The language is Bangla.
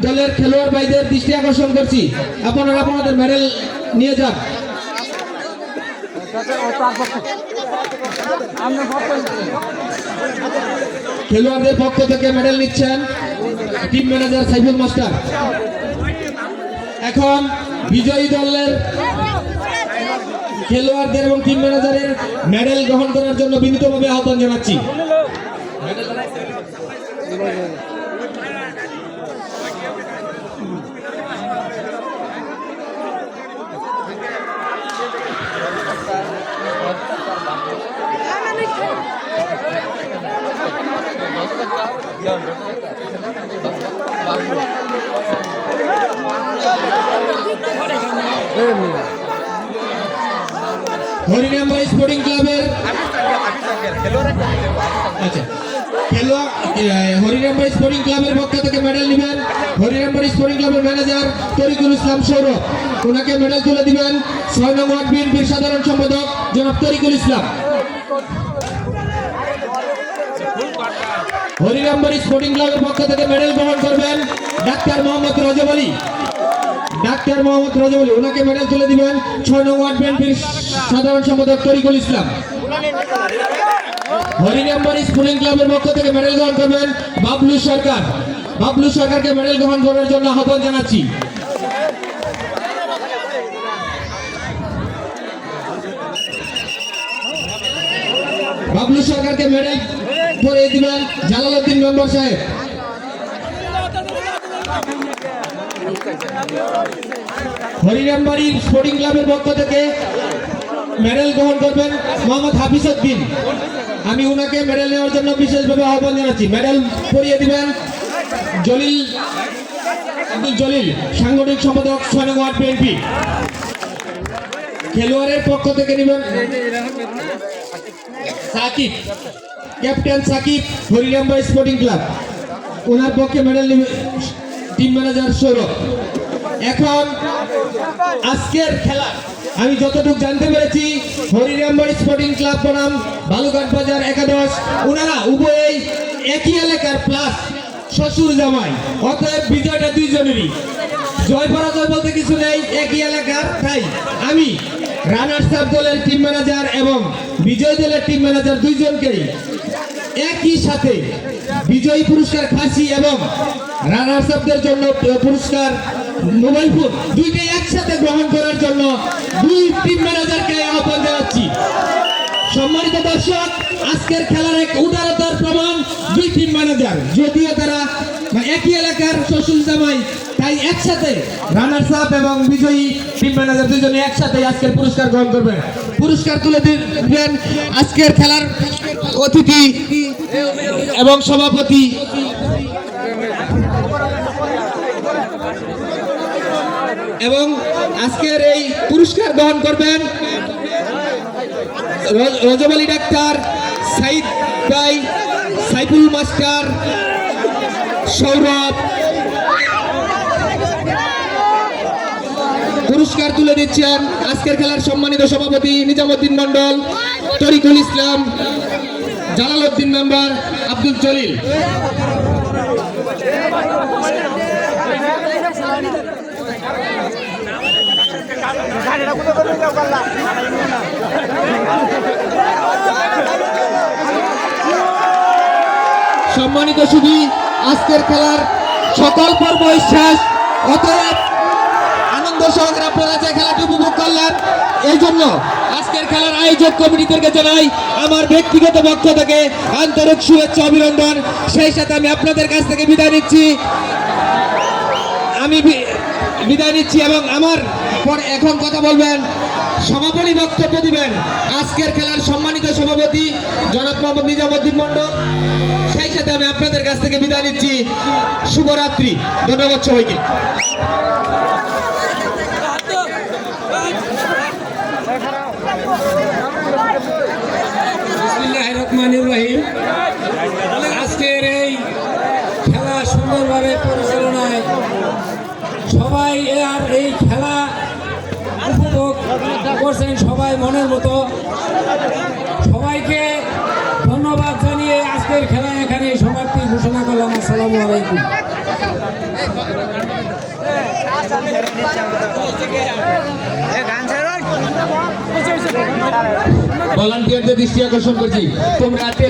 দলের খেলোয়াড় ভাইদের দৃষ্টি আকর্ষণ করছি, আপনারা আপনাদের মেডেল নিয়ে যান। খেলোয়াড়দের পক্ষ থেকে মেডেল নিচ্ছেন টিম ম্যানেজার সাইফুল মাস্টার। এখন বিজয়ী দলের খেলোয়াড়দের এবং টিম ম্যানেজারের মেডেল গ্রহণ করার জন্য বিনীতভাবে আহ্বান জানাচ্ছি। হরিরামবাড়ি স্পোর্টিং ক্লাবের হরিরামবাড়ি স্পোর্টিং ক্লাবের পক্ষ থেকে মেডেল নেবেন হরিরামবাড়ি স্পোর্টিং ক্লাবের ম্যানেজার তরিকুল ইসলাম সৌরভ। ওনাকে মেডেল তুলে দিবেন ৬ নং ওয়ার্ড বিএনপির সাধারণ সম্পাদক জনাব তরিকুল ইসলাম। হরিরামবাড়ি স্পোর্টিং ক্লাবের পক্ষ থেকে মেডেল গ্রহণ করবেন ডাক্তার মোহাম্মদ রজব আলী। ওনাকে মেডেল তুলে দিবেন ৬ নং ওয়ার্ড বিএনপির সাধারণ সম্পাদক তরিকুল ইসলাম। হরিরামবাড়ি স্পোর্টিং ক্লাবের পক্ষ থেকে মেডেল গ্রহণ করবেন বাবলু সরকার। বাবলু সরকারকে মেডেল গ্রহণ করার জন্য আহ্বান জানাচ্ছি। বাবলু সরকারকে মেডেল পরিয়ে দিবেন জালালউদ্দিন মেম্বার সাহেব। হরিরামবাড়ি স্পোর্টিং ক্লাবের পক্ষ থেকে মেডেল গ্রহণ করবেন মোহাম্মদ হাফিজ উদ্দিন। আমি উনাকে মেডেল নেওয়ার জন্য বিশেষভাবে আহ্বান জানাচ্ছি। মেডেল পরিয়ে দিবেন আব্দুল জলিল, সাংগঠনিক সম্পাদক ৬ নং ওয়ার্ড বিএনপি। খেলোয়াড়ের পক্ষ থেকে নেবেন Shakib, captain Shakib, Harirambari sporting club. ওনার পক্ষে মেডেল নেবেন টিম ম্যানেজার সৌরভ। এখন আজকের খেলা আমি যতটুকু জানতে পেরেছি, হরিরামবাড়ি স্পোর্টিং ক্লাব বনাম বালুঘাট বাজার একাদশ, ওনারা উভয়ই একই এলাকার প্লাস শ্বশুর জামাই, অতএব বিজয়টা দুইজনেরই। জয় পরাজয় বলতে কিছু নেই, একই এলাকার। তাই আমি রানার্স আপ দলের টিম ম্যানেজার এবং বিজয় দলের টিম ম্যানেজার দুইজনকেই একই সাথে বিজয়ী পুরস্কার ফাঁসি এবং রানার্স আপদের জন্য পুরস্কার মোবাইল ফোন দুইটাই একসাথে গ্রহণ করার জন্য দুই টিম ম্যানেজারকে আহ্বান জানাচ্ছি। সম্মানিত দর্শক, আজকের খেলার এক উদারতার প্রমাণ দুই টিম ম্যানেজার, যদিও তারা একই এলাকার শ্বশুর জামাই, তাই একসাথে রানার্স আপ এবং বিজয়ী টিম ম্যানেজার দুইজনে একসাথে আজকের পুরস্কার গ্রহণ করবেন। পুরস্কার তুলে দিবেন আজকের খেলার অতিথি এবং সভাপতি এবং আজকের এই পুরস্কার গ্রহণ করবেন রজব আলী ডাক্তার, সাইদ ভাই, সাইফুল মাস্টার, সৌরভ। পুরস্কার তুলে দিচ্ছেন আজকের খেলার সম্মানিত সভাপতি নিজামুদ্দিন মন্ডল, তরিকুল ইসলাম, জালালউদ্দিন মেম্বার, আব্দুল জলিল। সম্মানিত সুধী, আজকের খেলার সকল পর্ব শেষ, অতএব আনন্দ সহকারে আপনারা যে খেলাটি উপভোগ করলেন, এই জন্য আজকের খেলার আয়োজক কমিটিদেরকে জানাই আমার ব্যক্তিগত পক্ষ থেকে আন্তরিক শুভেচ্ছা অভিনন্দন। সেই সাথে আমি আপনাদের কাছ থেকে বিদায় নিচ্ছি এবং আমার পরে এখন কথা বলবেন, সমাপনী বক্তব্য দিবেন আজকের খেলার সম্মানিত সভাপতি জনাব মোহাম্মদ নিজামুদ্দিন মন্ডল। সেই সাথে আমি আপনাদের কাছ থেকে বিদায় নিচ্ছি। শুভরাত্রি, ধন্যবাদ সবাইকে। বিসমিল্লাহির রহমানির রহিম। আজকের এই খেলা সুন্দরভাবে পরিচালনায় সবাই আর এই খেলা উপভোগ করছেন সবাই মনের মতো। সবাইকে ধন্যবাদ জানিয়ে আজকের খেলা এখানে সমাপ্তি ঘোষণা করলাম। আসসালামু আলাইকুম। ভলান্টিয়ারদের দৃষ্টি আকর্ষণ করছি তোমরা